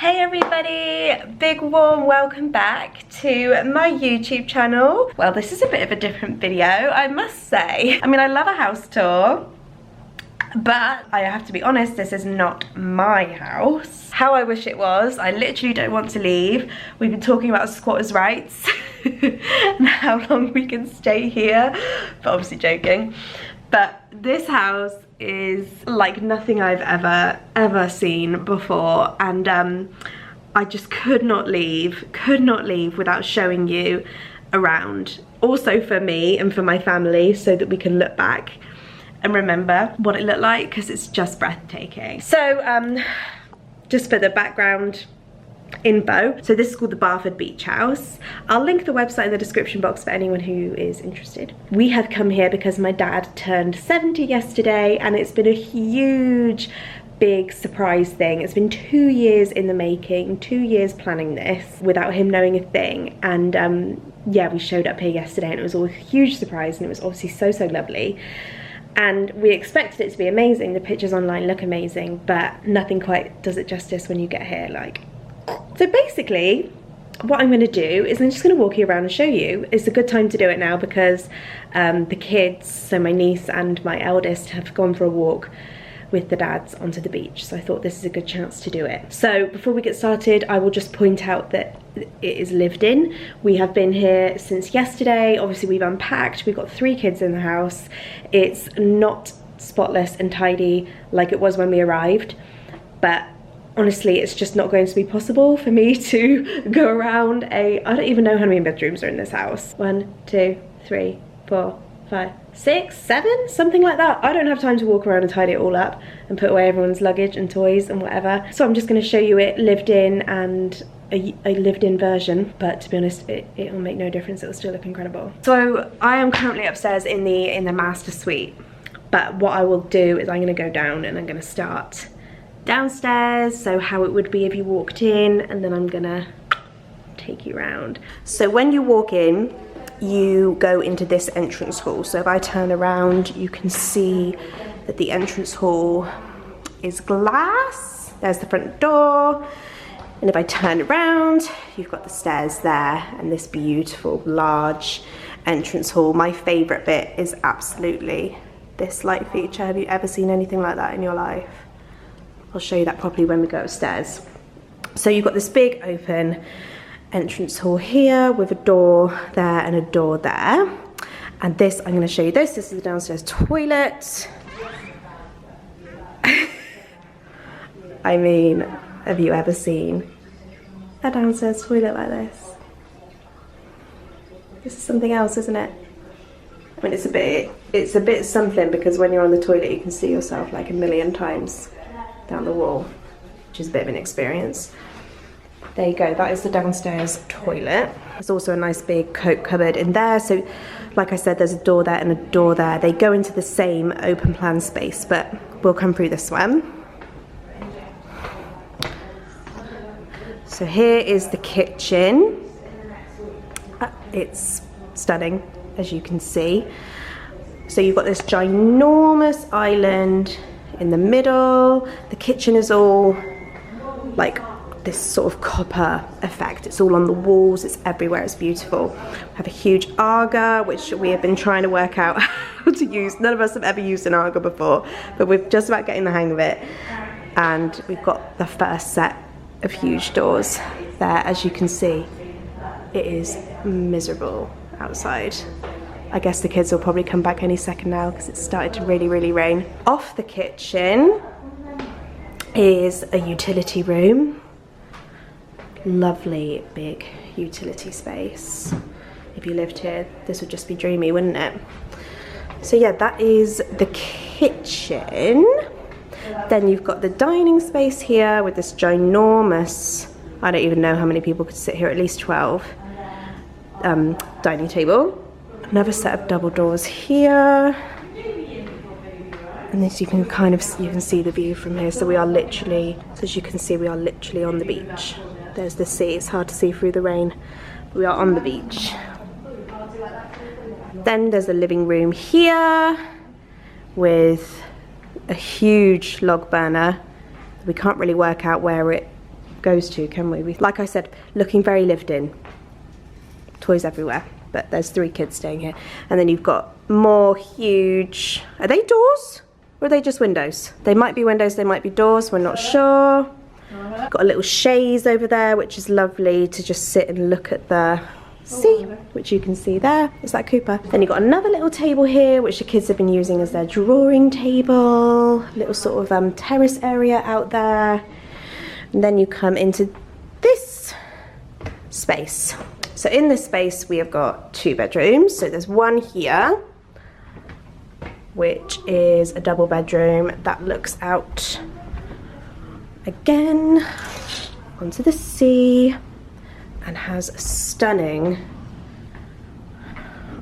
Hey everybody, big warm welcome back to my YouTube channel. Well, this is a bit of a different video, I must say. I mean, I love a house tour, but I have to be honest, this is not my house. How I wish it was. I literally don't want to leave. We've been talking about squatters' rights and how long we can stay here, but obviously joking. But this house is like nothing I've ever seen before, and I just could not leave without showing you around. Also for me and for my family, so that we can look back and remember what it looked like, because it's just breathtaking. So just for the background info, so this is called the Barford Beach House. I'll link the website in the description box for anyone who is interested. We have come here because my dad turned 70 yesterday, and it's been a huge big surprise thing. It's been 2 years in the making, 2 years planning this without him knowing a thing, and yeah, we showed up here yesterday and it was all a huge surprise, and it was obviously so lovely. And we expected it to be amazing. The pictures online look amazing, but nothing quite does it justice when you get here. So basically, what I'm going to do is I'm just going to walk you around and show you. It's a good time to do it now because the kids, so my niece and my eldest, have gone for a walk with the dads onto the beach. So I thought this is a good chance to do it. So before we get started, I will just point out that it is lived in. We have been here since yesterday. Obviously we've unpacked. We've got 3 kids in the house. It's not spotless and tidy like it was when we arrived, but honestly, it's just not going to be possible for me to go around I don't even know how many bedrooms are in this house. 1, 2, 3, 4, 5, 6, 7, something like that. I don't have time to walk around and tidy it all up and put away everyone's luggage and toys and whatever. So I'm just going to show you it lived in and a lived in version, but to be honest, it will make no difference. It will still look incredible. So I am currently upstairs in the master suite, but what I will do is I'm going to go down and I'm going to start downstairs, so how it would be if you walked in, and then I'm gonna take you around. So when you walk in, you go into this entrance hall. So if I turn around, you can see that the entrance hall is glass. There's the front door, and if I turn around, you've got the stairs there and this beautiful large entrance hall. My favorite bit is absolutely this light feature. Have you ever seen anything like that in your life? I'll show you that properly when we go upstairs. So you've got this big open entrance hall here with a door there and a door there. And this, I'm going to show you this. This is the downstairs toilet. I mean, have you ever seen a downstairs toilet like this? This is something else, isn't it? I mean, it's a bit something, because when you're on the toilet, you can see yourself like a million times down the wall, which is a bit of an experience. There you go, that is the downstairs toilet. There's also a nice big coat cupboard in there. So like I said, there's a door there and a door there. They go into the same open plan space, but we'll come through this one. So here is the kitchen. It's stunning, as you can see. So you've got this ginormous island in the middle. The kitchen is all like this sort of copper effect. It's all on the walls, it's everywhere, it's beautiful. We have a huge Aga, which we have been trying to work out how to use. None of us have ever used an Aga before, but we're just about getting the hang of it. And we've got the first set of huge doors there. As you can see, it is miserable outside. I guess the kids will probably come back any second now because it's started to really rain. Off the kitchen is a utility room. Lovely big utility space. If you lived here, this would just be dreamy, wouldn't it? So yeah, that is the kitchen. Then you've got the dining space here with this ginormous, I don't even know how many people could sit here, at least 12, dining table. Another set of double doors here, and this you can see the view from here. So we are literally, as you can see, we are literally on the beach. There's the sea. It's hard to see through the rain. We are on the beach. Then there's a living room here with a huge log burner. We can't really work out where it goes to, can we? Like I said, looking very lived in. Toys everywhere, but there's 3 kids staying here. And then you've got more huge, are they doors? Or are they just windows? They might be windows, they might be doors, we're not sure. Got a little chaise over there, which is lovely to just sit and look at the sea, which you can see there. Is that Cooper? Then you've got another little table here, which the kids have been using as their drawing table. Little sort of terrace area out there. And then you come into this space. So in this space, we have got 2 bedrooms. So there's one here, which is a double bedroom that looks out again onto the sea and has a stunning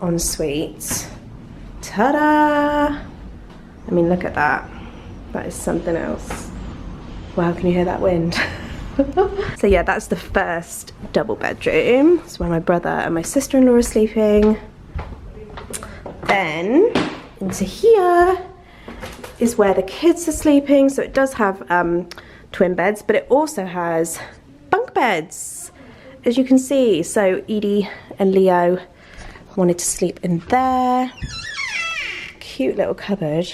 ensuite. Ta-da! I mean, look at that. That is something else. Wow, can you hear that wind? So yeah, that's the first double bedroom. It's where my brother and my sister-in-law are sleeping. Then into here is where the kids are sleeping. So it does have twin beds, but it also has bunk beds, as you can see. So Edie and Leo wanted to sleep in there. Cute little cupboard.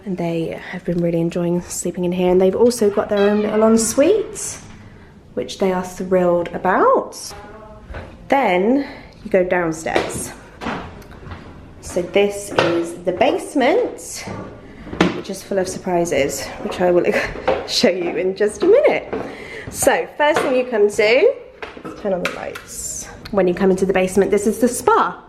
And they have been really enjoying sleeping in here. And they've also got their own little ensuite, which they are thrilled about. Then you go downstairs. So this is the basement, which is full of surprises, which I will show you in just a minute. So first thing you come to, let's turn on the lights. When you come into the basement, this is the spa.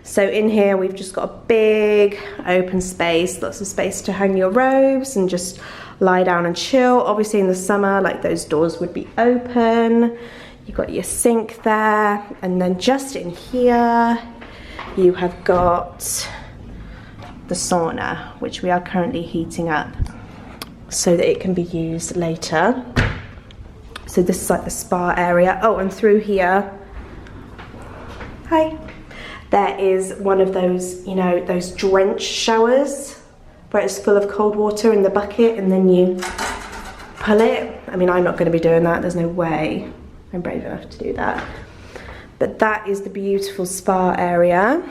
So in here we've just got a big open space, lots of space to hang your robes and just lie down and chill. Obviously in the summer, like, those doors would be open. You've got your sink there, and then just in here you have got the sauna, which we are currently heating up so that it can be used later. So this is like the spa area. Oh, and through here, hi, there is one of those, you know, those drench showers where it's full of cold water in the bucket and then you pull it. I mean, I'm not going to be doing that. There's no way I'm brave enough to do that. But that is the beautiful spa area.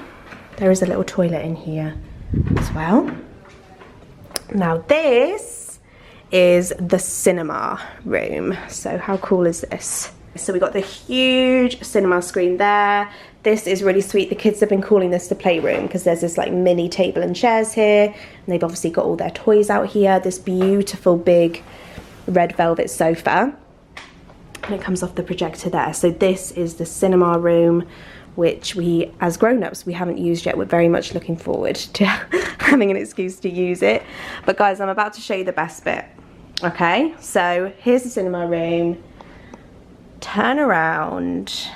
There is a little toilet in here as well. Now this is the cinema room. So how cool is this? So we got the huge cinema screen there. This is really sweet. The kids have been calling this the playroom because there's this like mini table and chairs here. And they've obviously got all their toys out here. This beautiful big red velvet sofa. And it comes off the projector there. So this is the cinema room, which we, as grown-ups, we haven't used yet. We're very much looking forward to having an excuse to use it. But guys, I'm about to show you the best bit. Okay, so here's the cinema room. Turn around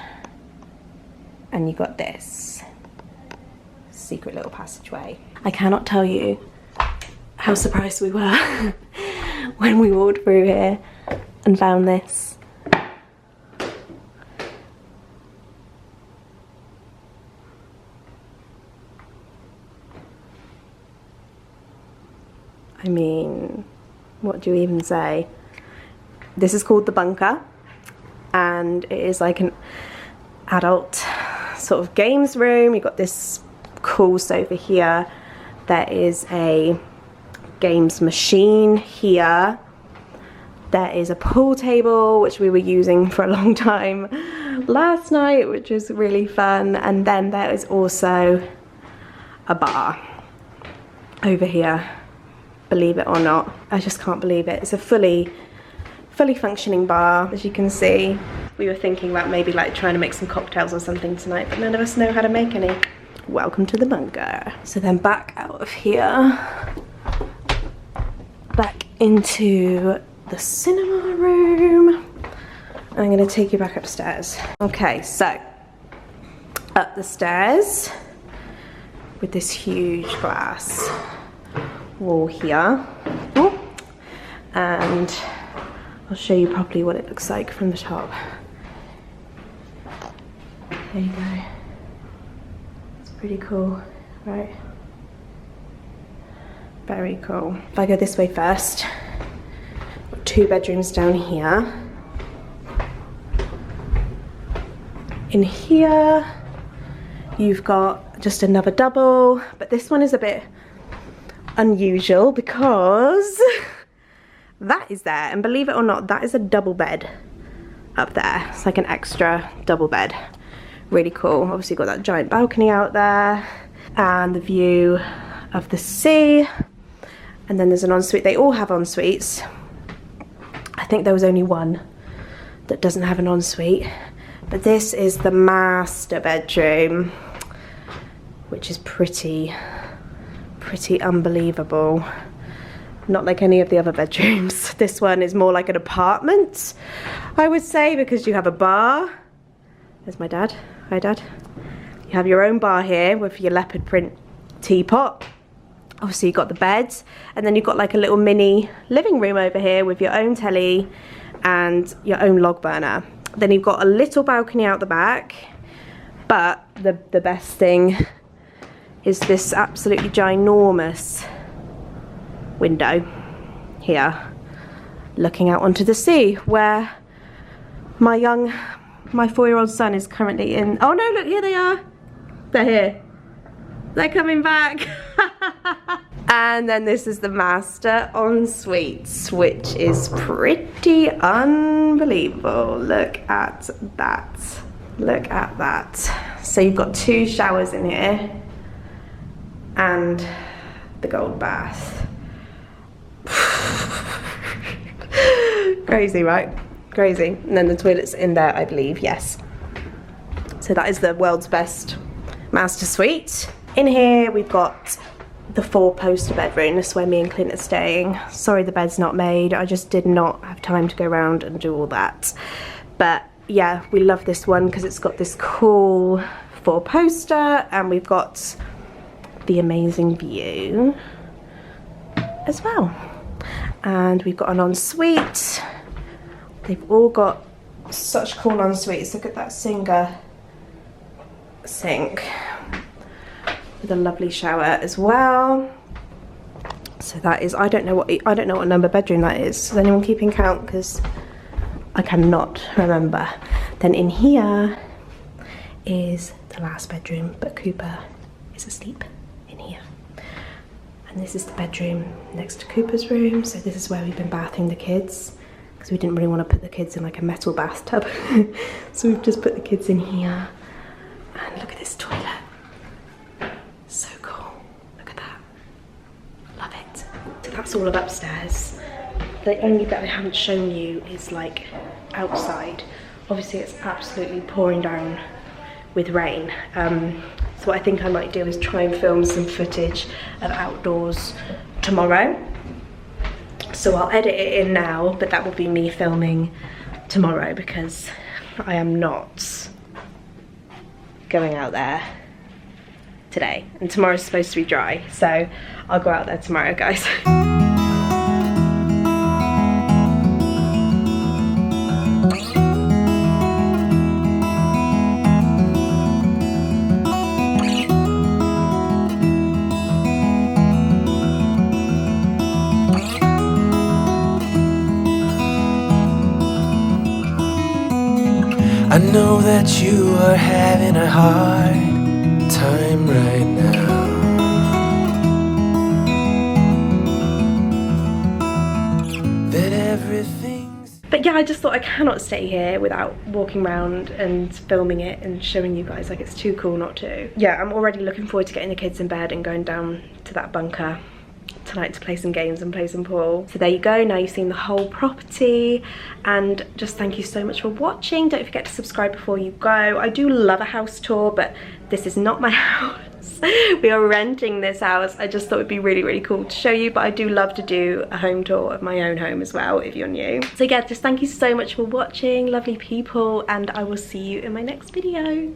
and you got this secret little passageway. I cannot tell you how surprised we were when we walked through here and found this. I mean, what do you even say? This is called the bunker, and it is like an adult sort of games room. You've got this cool sofa here. There is a games machine here. There is a pool table, which we were using for a long time last night, which was really fun. And then there is also a bar over here. Believe it or not, I just can't believe it. It's a fully functioning bar, as you can see. We were thinking about maybe like trying to make some cocktails or something tonight, but none of us know how to make any. Welcome to the bunker. So then back out of here, back into the cinema room. I'm gonna take you back upstairs. Okay, so up the stairs with this huge glass wall here. Oh, and I'll show you properly what it looks like from the top. There you go. It's pretty cool, right? Very cool. If I go this way first, got 2 bedrooms down here. In here, you've got just another double, but this one is a bit unusual because that is there, and believe it or not, that is a double bed up there. It's like an extra double bed. Really cool. Obviously got that giant balcony out there and the view of the sea, and then there's an ensuite. They all have ensuites. I think there was only one that doesn't have an ensuite, but this is the master bedroom, which is pretty unbelievable. Not like any of the other bedrooms. This one is more like an apartment, I would say, because you have a bar. There's my dad. Hi, Dad. You have your own bar here with your leopard print teapot. Obviously you've got the bed, and then you've got like a little mini living room over here with your own telly and your own log burner. Then you've got a little balcony out the back, but the best thing is this absolutely ginormous window here looking out onto the sea, where my 4-year-old son is currently in. Oh no, look, here they are. They're here. They're coming back. And then this is the master ensuite, which is pretty unbelievable. Look at that. Look at that. So you've got 2 showers in here and the gold bath. Crazy, right? Crazy. And then the toilet's in there, I believe, yes. So that is the world's best master suite. In here we've got the 4-poster bedroom. This is where me and Clint are staying. Sorry the bed's not made. I just did not have time to go around and do all that. But yeah, we love this one because it's got this cool 4-poster, and we've got the amazing view as well. And we've got an ensuite. They've all got such cool ensuites. Look at that Singer sink with a lovely shower as well. So that is, I don't know what number bedroom that is. Is anyone keeping count? Because I cannot remember. Then in here is the last bedroom, but Cooper is asleep in here. And this is the bedroom next to Cooper's room. So this is where we've been bathing the kids, because we didn't really want to put the kids in like a metal bathtub. So we've just put the kids in here. And look at this toilet. So cool. Look at that. Love it. So that's all of upstairs. The only bit I haven't shown you is like outside. Obviously it's absolutely pouring down with rain. So what I think I might do is try and film some footage of outdoors tomorrow. So I'll edit it in now, but that will be me filming tomorrow because I am not going out there today. And tomorrow's supposed to be dry, so I'll go out there tomorrow, guys. I know that you are having a hard time right now. That everything's... But yeah, I just thought I cannot stay here without walking around and filming it and showing you guys. Like, it's too cool not to. Yeah, I'm already looking forward to getting the kids in bed and going down to that bunker tonight to play some games and play some pool. So there you go, now you've seen the whole property, and just thank you so much for watching. Don't forget to subscribe before you go. I do love a house tour, but this is not my house. We are renting this house. I just thought it'd be really, really cool to show you, but I do love to do a home tour of my own home as well if you're new. So yeah, just thank you so much for watching, lovely people, and I will see you in my next video.